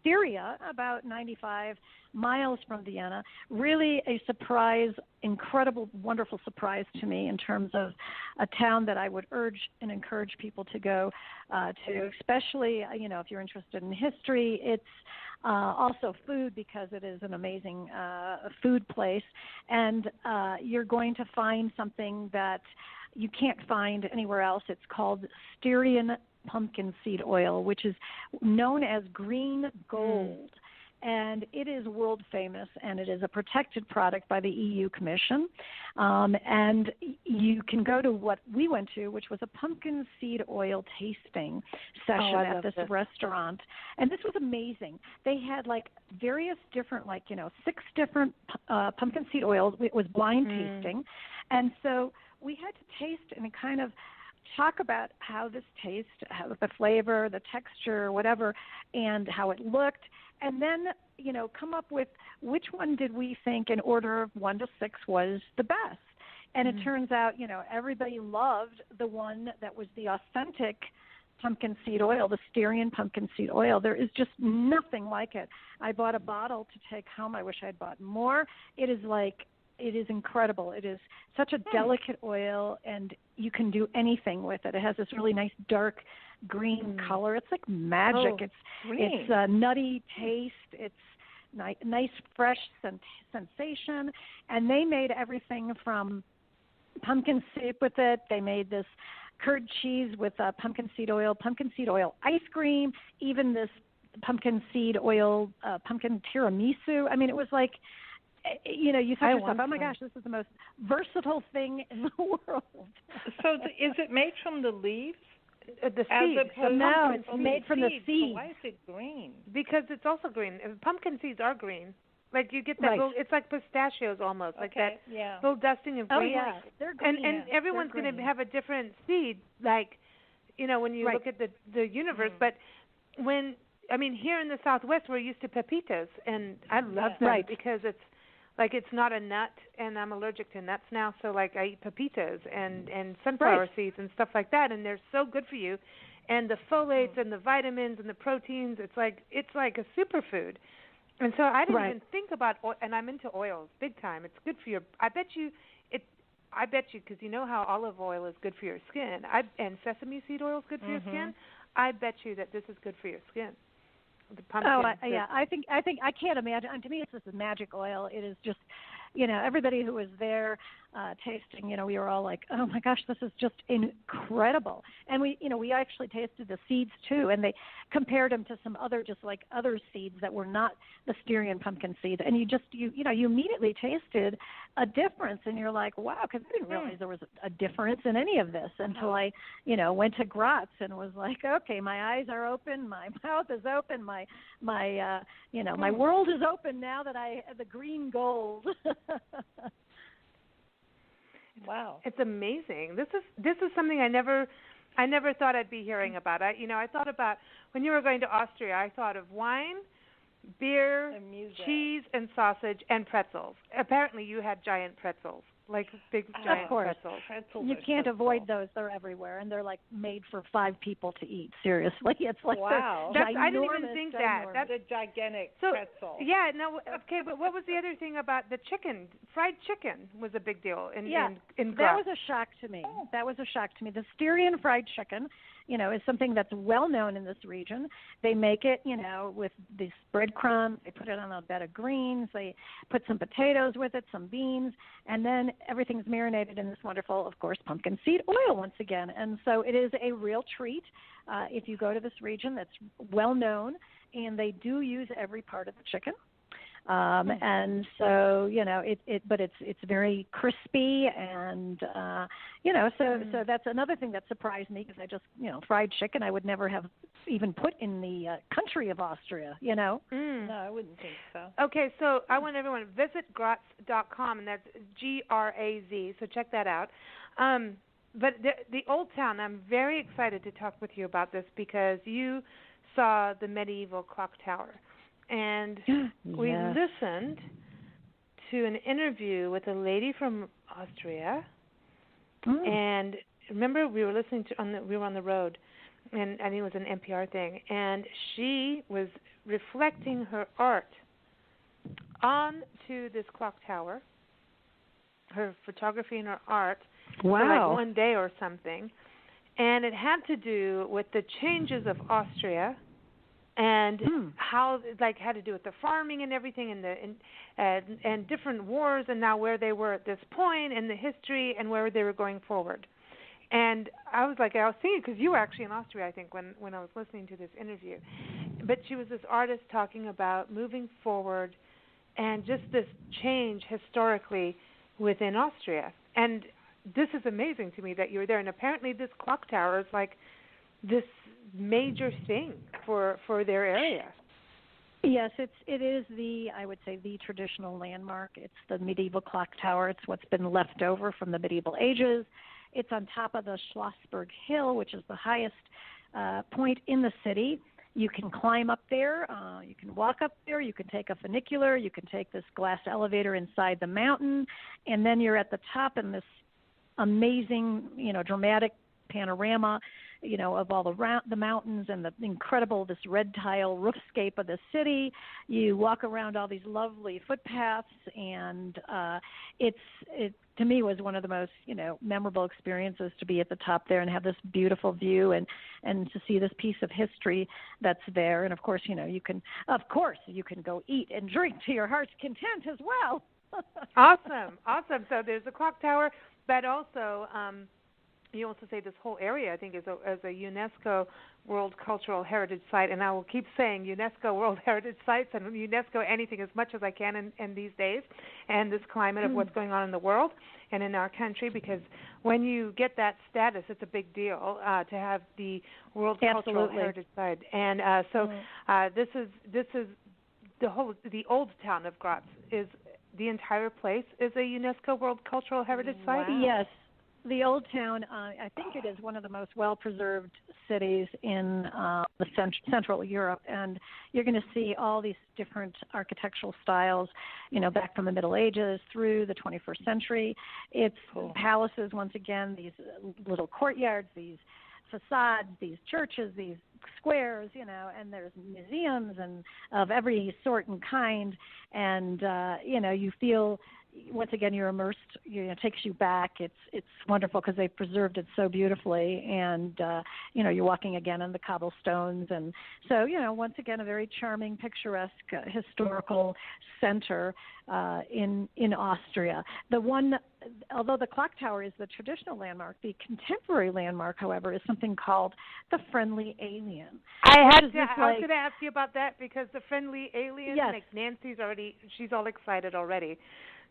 Styria, about 95 miles from Vienna. Really a surprise, incredible, wonderful surprise to me in terms of a town that I would urge and encourage people to go to, especially, if you're interested in history. It's also food because it is an amazing food place, and you're going to find something that you can't find anywhere else. It's called Styrian pumpkin seed oil, which is known as green gold. And it is world famous, and it is a protected product by the EU Commission. And you can go to what we went to, which was a pumpkin seed oil tasting session at this restaurant. And this was amazing. They had various different, 6 different pumpkin seed oils. It was blind tasting. And so we had to taste and kind of talk about how this tastes, how the flavor, the texture, whatever, and how it looked, and then, come up with which one did we think in order of 1 to 6 was the best. And it turns out, everybody loved the one that was the authentic pumpkin seed oil, the Styrian pumpkin seed oil. There is just nothing like it. I bought a bottle to take home. I wish I had bought more. It is incredible. It is such a delicate oil, and you can do anything with it. It has this really nice dark green color. It's like magic. It's a nutty taste. It's nice fresh sensation. And they made everything from pumpkin soup with it. They made this curd cheese with pumpkin seed oil ice cream, even this pumpkin seed oil pumpkin tiramisu. I mean, it was like, you thought to yourself, oh my gosh, this is the most versatile thing in the world. So is it made from the leaves? The seeds. No, it's made from the seeds. So why is it green? Because it's also green. Pumpkin seeds are green. Like you get that little, it's like pistachios almost, like that little dusting of green. Oh yeah, they're green. And everyone's going to have a different seed, like, when you look at the universe. But here in the Southwest, we're used to pepitas, and I love them because it's not a nut, and I'm allergic to nuts now, so I eat pepitas and sunflower seeds and stuff like that, and they're so good for you. and the folates and the vitamins and the proteins. It's like a superfood. And so I didn't even think about oil, and I'm into oils big time. It's good for your. I bet you, because you know how olive oil is good for your skin, and sesame seed oil is good for your skin. I bet you that this is good for your skin. The pumpkin. I think I can't imagine. To me, it's just a magic oil. It is just, everybody who was there tasting, we were all like, oh my gosh, this is just incredible. And we actually tasted the seeds too, and they compared them to some other other seeds that were not the Styrian pumpkin seeds, and you immediately tasted a difference, and you're like, wow, because I didn't realize there was a difference in any of this until I went to Graz and was like, okay, my eyes are open, my mouth is open, my world is open now that the green gold. Wow, it's amazing. This is something I never thought I'd be hearing about. I thought about when you were going to Austria. I thought of wine, beer, cheese, and sausage, and pretzels. Apparently, you had giant pretzels, like big giant pretzels. You can't avoid those; they're everywhere, and they're like made for 5 people to eat. Seriously, it's like wow. I didn't even think that. That's a gigantic pretzel. Yeah, no, okay, but what was the other thing about the chicken? Fried chicken was a big deal in Graz. That was a shock to me. That was a shock to me. The Styrian fried chicken, is something that's well known in this region. They make it, with these breadcrumbs. They put it on a bed of greens. They put some potatoes with it, some beans, and then everything's marinated in this wonderful, of course, pumpkin seed oil once again. And so it is a real treat if you go to this region that's well known, and they do use every part of the chicken. And so, but it's very crispy, and, so that's another thing that surprised me, because I just, fried chicken I would never have even put in the country of Austria, No, I wouldn't think so. Okay, so I want everyone to visit Graz.com, and that's Graz, so check that out. But the Old Town, I'm very excited to talk with you about this, because you saw the medieval clock tower. And we listened to an interview with a lady from Austria. And remember, we were listening we were on the road, and I think it was an NPR thing. And she was reflecting her art onto this clock tower, her photography and her art, for like one day or something. And it had to do with the changes of Austria. And how had to do with the farming and everything, and different wars, and now where they were at this point in the history, and where they were going forward. And I was thinking, because you were actually in Austria, I think, when I was listening to this interview. But she was this artist talking about moving forward, and just this change historically within Austria. And this is amazing to me that you were there. And apparently, this clock tower is like this major thing for their area. Yes, it is I would say the traditional landmark. It's the medieval clock tower. It's what's been left over from the medieval ages. It's on top of the Salzburg Hill, which is the highest point in the city. You can climb up there. You can walk up there. You can take a funicular. You can take this glass elevator inside the mountain, and then you're at the top in this amazing, dramatic panorama, of all the mountains and the incredible, this red tile roofscape of the city. You walk around all these lovely footpaths, and it to me was one of the most, memorable experiences to be at the top there and have this beautiful view and to see this piece of history that's there. And of course, you can go eat and drink to your heart's content as well. Awesome. So there's the clock tower, but also, you also say this whole area, I think, is a UNESCO World Cultural Heritage Site, and I will keep saying UNESCO World Heritage Sites and UNESCO anything as much as I can in these days, and this climate of what's going on in the world and in our country, because when you get that status, it's a big deal to have the World Cultural Heritage Site. And this is the Old Town of Graz. Is the entire place is a UNESCO World Cultural Heritage Site? Yes. The Old Town, I think it is one of the most well-preserved cities in the Central Europe, and you're going to see all these different architectural styles, back from the Middle Ages through the 21st century. It's palaces, once again, these little courtyards, these facades, these churches, these squares, and there's museums and of every sort and kind, and you feel, once again, you're immersed. It takes you back. It's wonderful because they've preserved it so beautifully, and you're walking again on the cobblestones, and so once again, a very charming, picturesque, historical center in Austria. The one, although the clock tower is the traditional landmark, the contemporary landmark, however, is something called the Friendly Alien. I was going to ask you about that, because the Friendly Alien, yes. like Nancy's already, she's all excited already.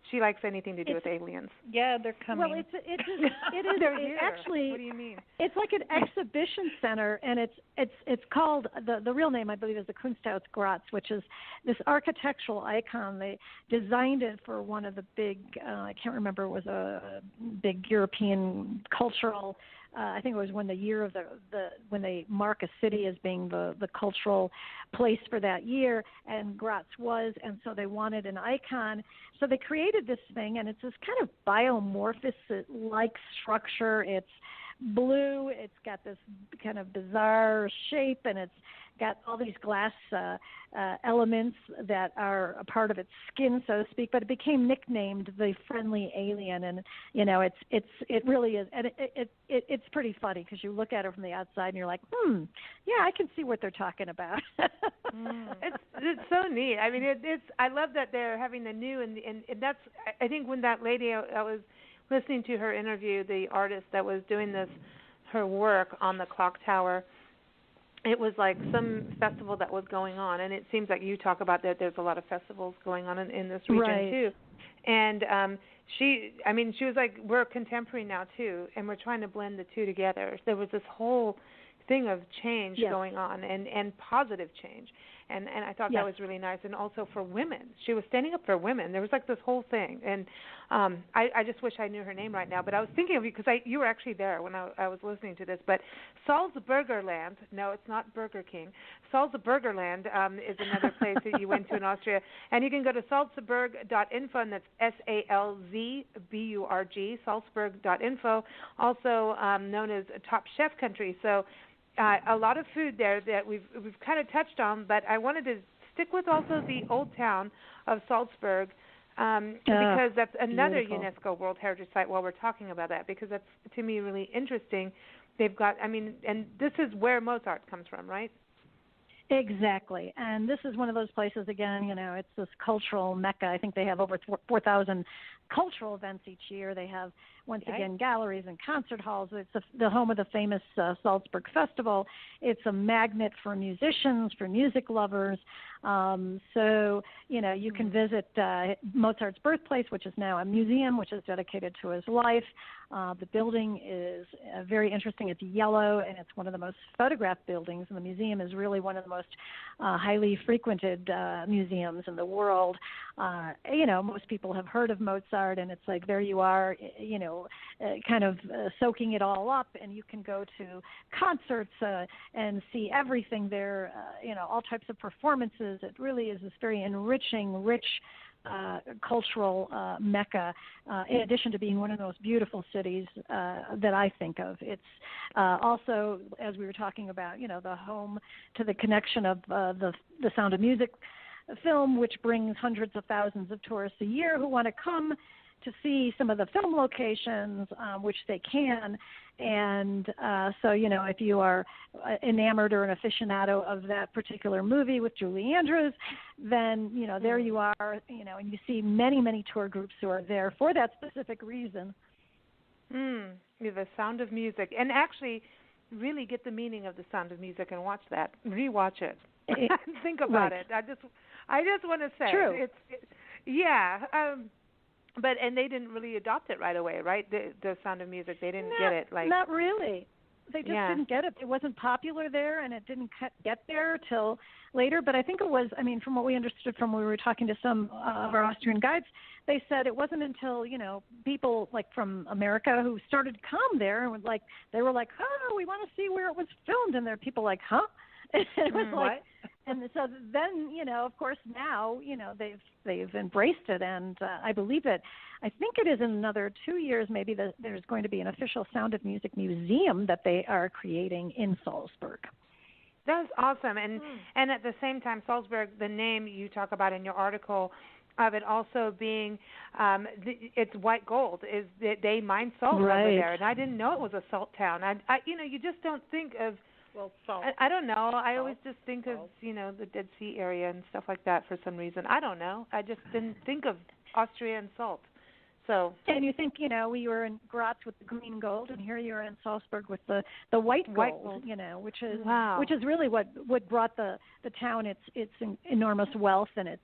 She likes anything to do with aliens. Yeah, they're coming. Well, it is actually. What do you mean? It's like an exhibition center, and it's called, the real name, I believe, is the Kunsthaus Graz, which is this architectural icon. They designed it for one of the big, I can't remember, it was a big European cultural. I think it was when the year of when they mark a city as being the cultural place for that year, and Graz was, and so they wanted an icon. So they created this thing, and it's this kind of biomorphous-like structure. It's blue. It's got this kind of bizarre shape, and it's got all these glass elements that are a part of its skin, so to speak. But it became nicknamed the Friendly Alien, and it really is, and it's pretty funny because you look at it from the outside and you're like, yeah, I can see what they're talking about. It's so neat. I mean, I love that they're having the new, and that's, I think when that lady, I was listening to her interview, the artist that was doing her work on the clock tower. It was like some festival that was going on, and it seems like you talk about that there's a lot of festivals going on in this region right. too. And she was like, we're contemporary now too, and we're trying to blend the two together. There was this whole thing of change yes. going on, and positive change. And I thought yes. that was really nice, and also for women. She was standing up for women. There was like this whole thing, and I just wish I knew her name right now. But I was thinking of you because you were actually there when I was listening to this. But Salzburgerland, no, it's not Burger King. Salzburgerland is another place that you went to in Austria, and you can go to salzburg.info, and that's SALZBURG, salzburg.info, also known as Top Chef Country. So. A lot of food there that we've kind of touched on, but I wanted to stick with also the old town of Salzburg because that's another beautiful. UNESCO World Heritage Site while we're talking about that, because that's, to me, really interesting. They've got, and this is where Mozart comes from, right? Exactly. And this is one of those places, again, it's this cultural mecca. I think they have over 4,000 cultural events each year. They have, once again, galleries and concert halls. It's the home of the famous Salzburg Festival. It's a magnet for musicians, for music lovers. So, you can visit Mozart's birthplace, which is now a museum, which is dedicated to his life. The building is very interesting. It's yellow, and it's one of the most photographed buildings, and the museum is really one of the most highly frequented museums in the world. Most people have heard of Mozart, and it's like there you are, kind of soaking it all up, and you can go to concerts and see everything there, all types of performances. It really is this very enriching, rich cultural mecca, in addition to being one of the most beautiful cities that I think of. It's also, as we were talking about, the home to the connection of the Sound of Music film, which brings hundreds of thousands of tourists a year who want to come to see some of the film locations, which they can. And so, if you are enamored or an aficionado of that particular movie with Julie Andrews, then, there you are, and you see many, many tour groups who are there for that specific reason. The Sound of Music. And actually really get the meaning of the Sound of Music and watch that. Rewatch it. Think about it. I just want to say. True. And they didn't really adopt it right away, right? The Sound of Music, they didn't get it. Not really. They just didn't get it. It wasn't popular there, and it didn't get there till later. But I think it was, from what we understood from when we were talking to some of our Austrian guides, they said it wasn't until, people like from America who started to come there and they were like, oh, we want to see where it was filmed. And there are people like, huh? And it was like, And so then, of course, now, they've embraced it, and I believe that I think it is in another 2 years maybe that there's going to be an official Sound of Music museum that they are creating in Salzburg. That's awesome. And at the same time, Salzburg, the name you talk about in your article of it also being it's white gold, is that they mine salt over there, and I didn't know it was a salt town. I you just don't think of salt. I don't know. I always just think of the Dead Sea area and stuff like that for some reason. I don't know. I just didn't think of Austria and salt. So. And you think, we were in Graz with the green gold, and here you are in Salzburg with the white gold. Which is really what brought the town its enormous wealth and its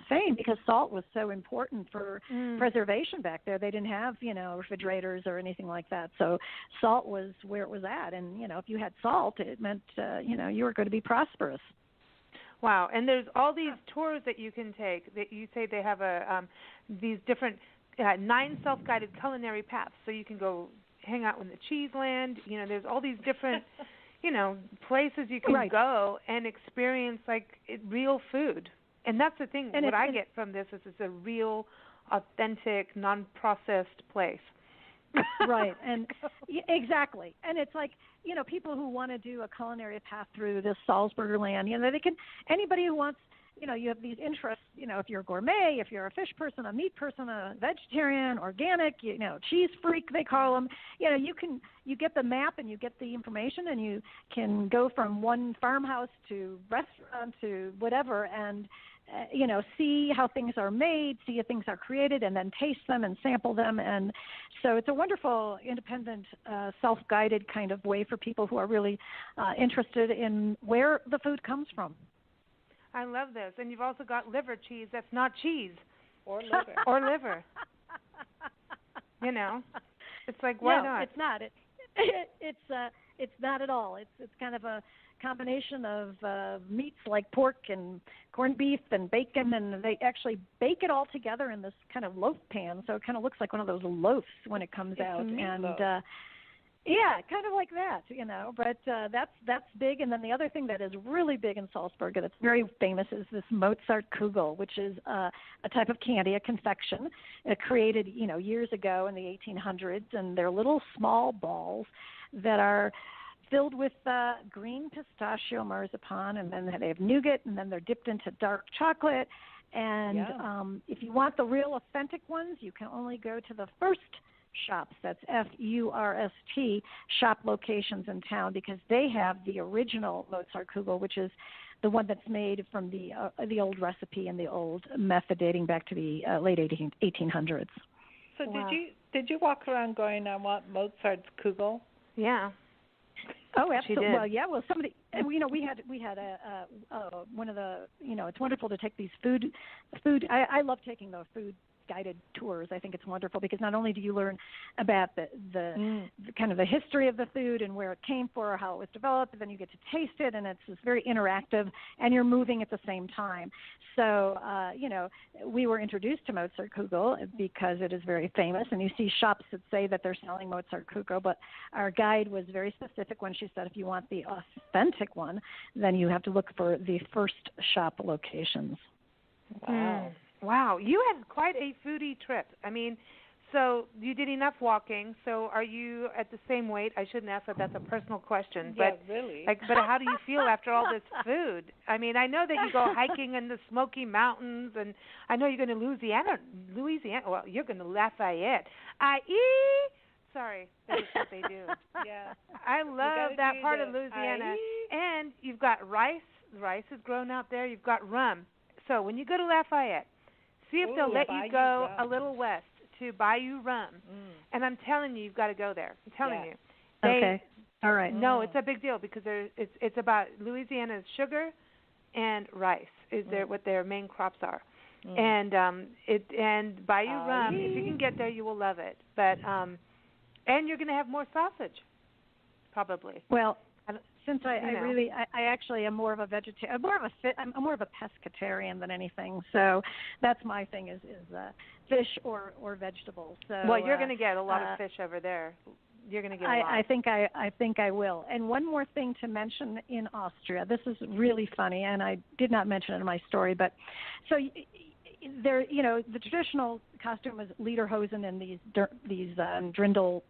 fame, because salt was so important for preservation back there. They didn't have refrigerators or anything like that, so salt was where it was at. And if you had salt, it meant you were going to be prosperous. Wow! And there's all these tours that you can take. That you say they have these different 9 self-guided culinary paths, so you can go hang out in the cheese land. There's all these different, places you can go and experience real food. And that's the thing. What I get from this is it's a real, authentic, non-processed place. Right, and exactly. And it's people who want to do a culinary path through this Salzburger land, they can. Anybody who wants. You have these interests, if you're a gourmet, if you're a fish person, a meat person, a vegetarian, organic, cheese freak, they call them, you get the map and you get the information, and you can go from one farmhouse to restaurant to whatever, and, see how things are made, see how things are created, and then taste them and sample them. And so it's a wonderful, independent, self-guided kind of way for people who are really interested in where the food comes from. I love this. And you've also got liver cheese that's not cheese. Or liver. Or liver. It's why not? It's not. It's not at all. It's kind of a combination of meats like pork and corned beef and bacon, and they actually bake it all together in this kind of loaf pan, so it kind of looks like one of those loaves when it comes out. And yeah, kind of like that, but that's big. And then the other thing that is really big in Salzburg that's very famous is this Mozartkugel, which is a type of candy, a confection, created, years ago in the 1800s. And they're little small balls that are filled with green pistachio marzipan, and then they have nougat, and then they're dipped into dark chocolate. And if you want the real authentic ones, you can only go to the first shops, that's FURST, shop locations in town, because they have the original Mozartkugel, which is the one that's made from the old recipe and the old method dating back to the late 1800s. So did you walk around going, I want Mozart's Kugel? Yeah. Oh, absolutely. Well, yeah. Well, somebody, we had one of the, it's wonderful to take these food. I love taking the food guided tours. I think it's wonderful because not only do you learn about the kind of the history of the food and where it came from or how it was developed, but then you get to taste it, and it's very interactive, and you're moving at the same time. So, we were introduced to Mozartkugel because it is very famous, and you see shops that say that they're selling Mozartkugel, but our guide was very specific when she said if you want the authentic one, then you have to look for the first shop locations. Wow. Wow, you had quite a foodie trip. I mean, so you did enough walking. So are you at the same weight? I shouldn't ask that. That's a personal question. But, yeah, really. But how do you feel after all this food? I mean, I know that you go hiking in the Smoky Mountains, and I know you're going to Louisiana. Well, you're going to Lafayette. Sorry, that's what they do. Yeah. I love that part of Louisiana. And you've got rice. Rice is grown out there. You've got rum. So when you go to Lafayette, see if they'll let you go a little west to Bayou Rum. And I'm telling you, you've got to go there. I'm telling you. Okay. All right. No, it's a big deal because it's about Louisiana's sugar and rice is what their main crops are. And Bayou Rum, if you can get there, you will love it. But and you're going to have more sausage, probably. Well, since I actually am more of a vegetarian, I'm more of a pescatarian than anything. So that's my thing is fish or vegetables. So well, you're going to get a lot of fish over there. You're going to get a lot. I think I will. And one more thing to mention in Austria. This is really funny, and I did not mention it in my story, but so there, the traditional costume is lederhosen and these dirndl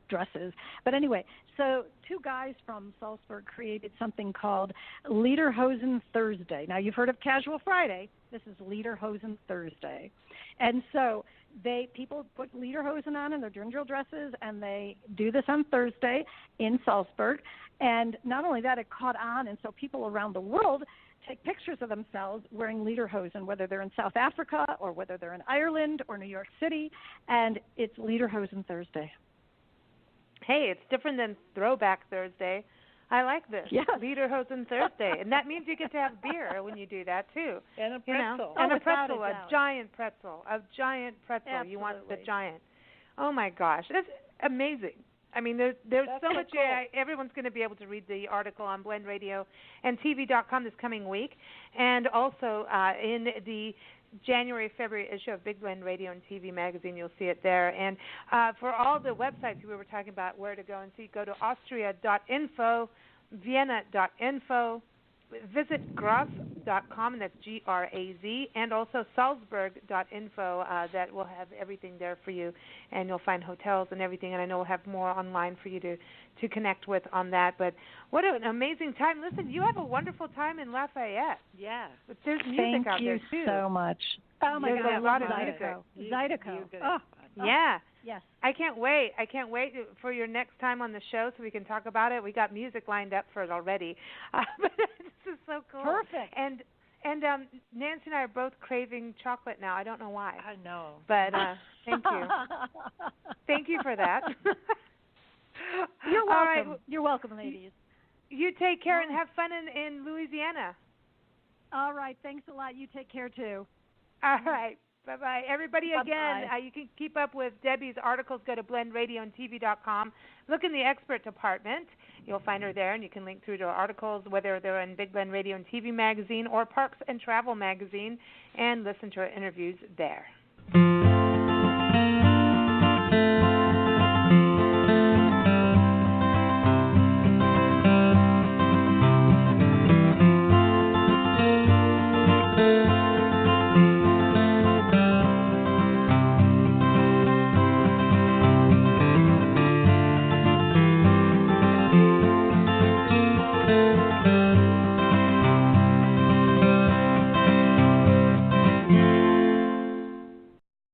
dresses. But anyway, so two guys from Salzburg created something called Lederhosen Thursday. Now, you've heard of Casual Friday. This is Lederhosen Thursday. And so people put lederhosen on in their dirndl dresses, and they do this on Thursday in Salzburg. And not only that, it caught on, and so people around the world take pictures of themselves wearing lederhosen, whether they're in South Africa or whether they're in Ireland or New York City, and it's Lederhosen Thursday. Hey, it's different than Throwback Thursday. I like this. Yes. Lederhosen Thursday. And that means you get to have beer when you do that, too. And a pretzel. And a pretzel, a giant pretzel. A giant pretzel. Absolutely. You want the giant. Oh, my gosh. That's amazing. I mean, there's so much. Cool. Everyone's going to be able to read the article on BlendRadioandTV.com this coming week, and also in the January-February issue of Big Blend Radio and TV magazine, you'll see it there. And for all the websites we were talking about, where to go and see, go to austria.info, vienna.info, visit Graz.com, and that's Graz, and also Salzburg.info. That will have everything there for you, and you'll find hotels and everything, and I know we'll have more online for you to connect with on that. But what an amazing time. Listen, you have a wonderful time in Lafayette. Yeah. But there's music out there, too. Thank you so much. Oh, my God, I love Zydeco. Zydeco. Yeah. Yes. I can't wait for your next time on the show so we can talk about it. We got music lined up for it already. But this is so cool. Perfect. And Nancy and I are both craving chocolate now. I don't know why. I know. But thank you. Thank you for that. You're welcome. All right. You're welcome, ladies. You take care and have fun in Louisiana. All right. Thanks a lot. You take care, too. All right. Bye-bye. Everybody, Bye-bye. again, you can keep up with Debbie's articles. Go to BlendRadioandTV.com. Look in the expert department. You'll find her there, and you can link through to her articles, whether they're in Big Blend Radio and TV magazine or Parks and Travel magazine, and listen to her interviews there.